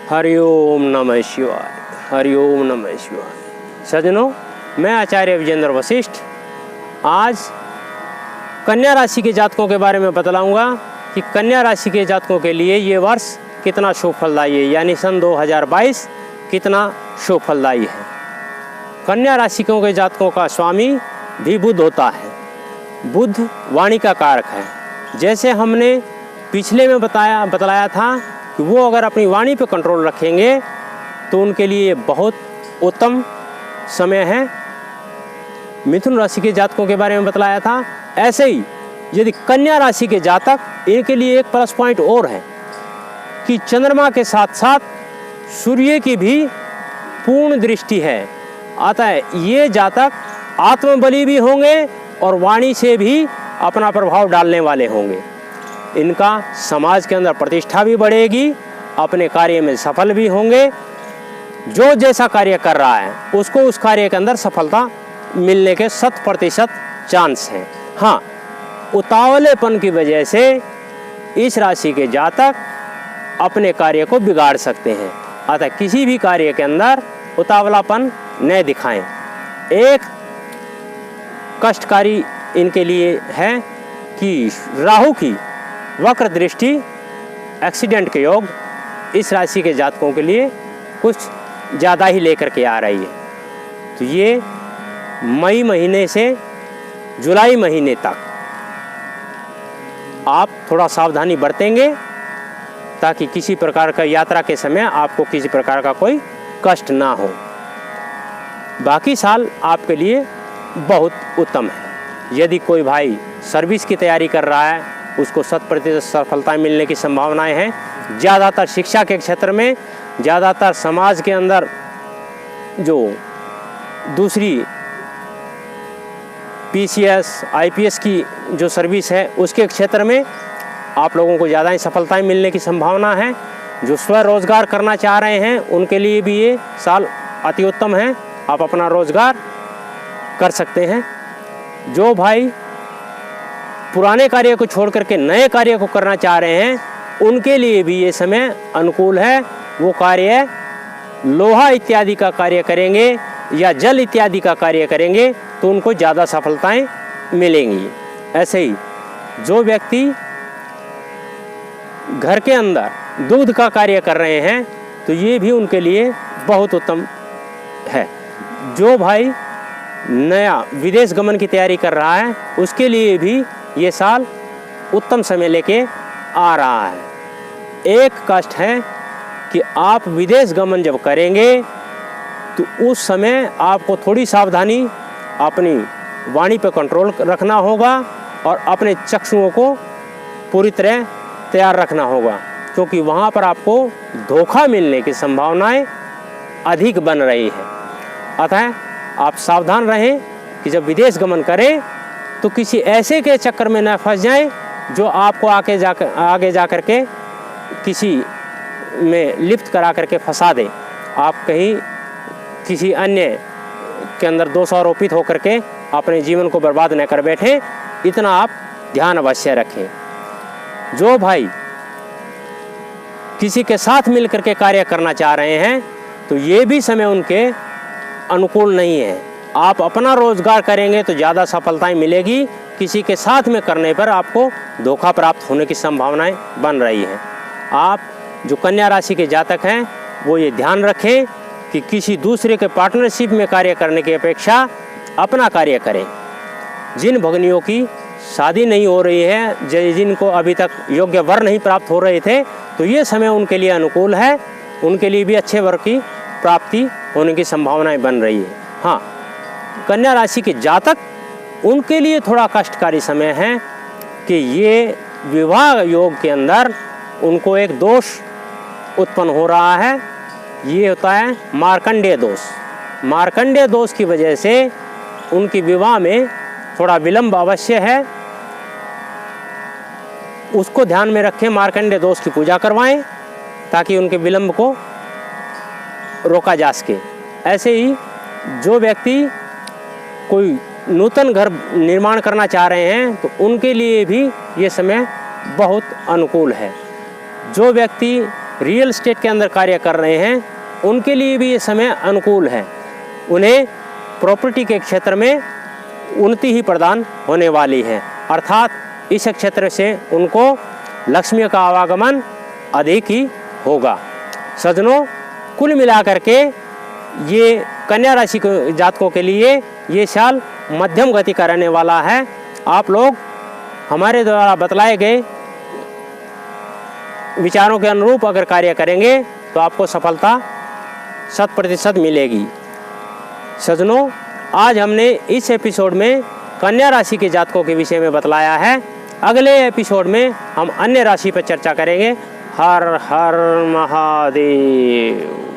हरिओम नमः शिवाय। हरिओम नमः शिवाय। सज्जनों, मैं आचार्य विजेंद्र वशिष्ठ आज कन्या राशि के जातकों के बारे में बतलाऊंगा कि कन्या राशि के जातकों के लिए ये वर्ष कितना शुभ फलदायी है, यानी सन 2022 कितना शुभ फलदायी है। कन्या राशिकों के जातकों का स्वामी भी बुध होता है। बुध वाणी का कारक है। जैसे हमने पिछले में बतलाया था कि वो अगर अपनी वाणी पर कंट्रोल रखेंगे तो उनके लिए बहुत उत्तम समय है। मिथुन राशि के जातकों के बारे में बतलाया था। ऐसे ही यदि कन्या राशि के जातक, इनके लिए एक प्लस पॉइंट और है कि चंद्रमा के साथ साथ सूर्य की भी पूर्ण दृष्टि है। अतः ये जातक आत्मबली भी होंगे और वाणी से भी अपना प्रभाव डालने वाले होंगे। इनका समाज के अंदर प्रतिष्ठा भी बढ़ेगी, अपने कार्य में सफल भी होंगे। जो जैसा कार्य कर रहा है उसको उस कार्य के अंदर सफलता मिलने के 100% चांस हैं। हाँ, उतावलेपन की वजह से इस राशि के जातक अपने कार्य को बिगाड़ सकते हैं। अतः किसी भी कार्य के अंदर उतावलापन न दिखाएं। एक कष्टकारी इनके लिए है कि राहु की वक्र दृष्टि, एक्सीडेंट के योग इस राशि के जातकों के लिए कुछ ज़्यादा ही लेकर के आ रही है। तो ये मई महीने से जुलाई महीने तक आप थोड़ा सावधानी बरतेंगे ताकि किसी प्रकार का यात्रा के समय आपको किसी प्रकार का कोई कष्ट ना हो। बाकी साल आपके लिए बहुत उत्तम है। यदि कोई भाई सर्विस की तैयारी कर रहा है उसको 100% सफलता मिलने की संभावनाएं हैं। ज़्यादातर शिक्षा के क्षेत्र में, ज़्यादातर समाज के अंदर जो दूसरी PCS, IPS की जो सर्विस है उसके क्षेत्र में आप लोगों को ज़्यादा ही सफलताएं मिलने की संभावना है। जो स्वरोजगार करना चाह रहे हैं उनके लिए भी ये साल अति उत्तम है। आप अपना रोजगार कर सकते हैं। जो भाई पुराने कार्य को छोड़ करके नए कार्य को करना चाह रहे हैं उनके लिए भी ये समय अनुकूल है। वो कार्य लोहा इत्यादि का कार्य करेंगे या जल इत्यादि का कार्य करेंगे तो उनको ज़्यादा सफलताएं मिलेंगी। ऐसे ही जो व्यक्ति घर के अंदर दूध का कार्य कर रहे हैं तो ये भी उनके लिए बहुत उत्तम है। जो भाई नया विदेश गमन की तैयारी कर रहा है उसके लिए भी ये साल उत्तम समय लेके आ रहा है। एक कष्ट है कि आप विदेश गमन जब करेंगे तो उस समय आपको थोड़ी सावधानी अपनी वाणी पर कंट्रोल रखना होगा और अपने चक्षुओं को पूरी तरह तैयार रखना होगा, क्योंकि वहाँ पर आपको धोखा मिलने की संभावनाएं अधिक बन रही है। अतः आप सावधान रहें कि जब विदेश गमन करें तो किसी ऐसे के चक्कर में न फंस जाएं जो आपको आगे जा कर के किसी में लिप्त करा करके फंसा दे। आप कहीं किसी अन्य के अंदर दोष आरोपित होकर के अपने जीवन को बर्बाद न कर बैठे, इतना आप ध्यान अवश्य रखें। जो भाई किसी के साथ मिल करके कार्य करना चाह रहे हैं तो ये भी समय उनके अनुकूल नहीं है। आप अपना रोजगार करेंगे तो ज़्यादा सफलताएं मिलेगी। किसी के साथ में करने पर आपको धोखा प्राप्त होने की संभावनाएं बन रही हैं। आप जो कन्या राशि के जातक हैं वो ये ध्यान रखें कि किसी दूसरे के पार्टनरशिप में कार्य करने की अपेक्षा अपना कार्य करें। जिन भगिनियों की शादी नहीं हो रही है, जिनको अभी तक योग्य वर नहीं प्राप्त हो रहे थे, तो ये समय उनके लिए अनुकूल है। उनके लिए भी अच्छे वर की प्राप्ति होने की संभावनाएं बन रही है। हाँ, कन्या राशि के जातक, उनके लिए थोड़ा कष्टकारी समय है कि ये विवाह योग के अंदर उनको एक दोष उत्पन्न हो रहा है। ये होता है मार्कंडेय दोष। मार्कंडेय दोष की वजह से उनकी विवाह में थोड़ा विलंब अवश्य है। उसको ध्यान में रखें, मार्कंडेय दोष की पूजा करवाएं ताकि उनके विलंब को रोका जा सके। ऐसे ही जो व्यक्ति कोई नूतन घर निर्माण करना चाह रहे हैं तो उनके लिए भी ये समय बहुत अनुकूल है। जो व्यक्ति रियल एस्टेट के अंदर कार्य कर रहे हैं उनके लिए भी ये समय अनुकूल है। उन्हें प्रॉपर्टी के क्षेत्र में उन्नति ही प्रदान होने वाली है, अर्थात इस क्षेत्र से उनको लक्ष्मी का आवागमन अधिक ही होगा। सज्जनों, कुल मिलाकर के ये कन्या राशि के जातकों के लिए ये साल मध्यम गति का रहने वाला है। आप लोग हमारे द्वारा बतलाए गए विचारों के अनुरूप अगर कार्य करेंगे तो आपको सफलता 100% मिलेगी। सज्जनों, आज हमने इस एपिसोड में कन्या राशि के जातकों के विषय में बतलाया है। अगले एपिसोड में हम अन्य राशि पर चर्चा करेंगे। हर हर महादेव।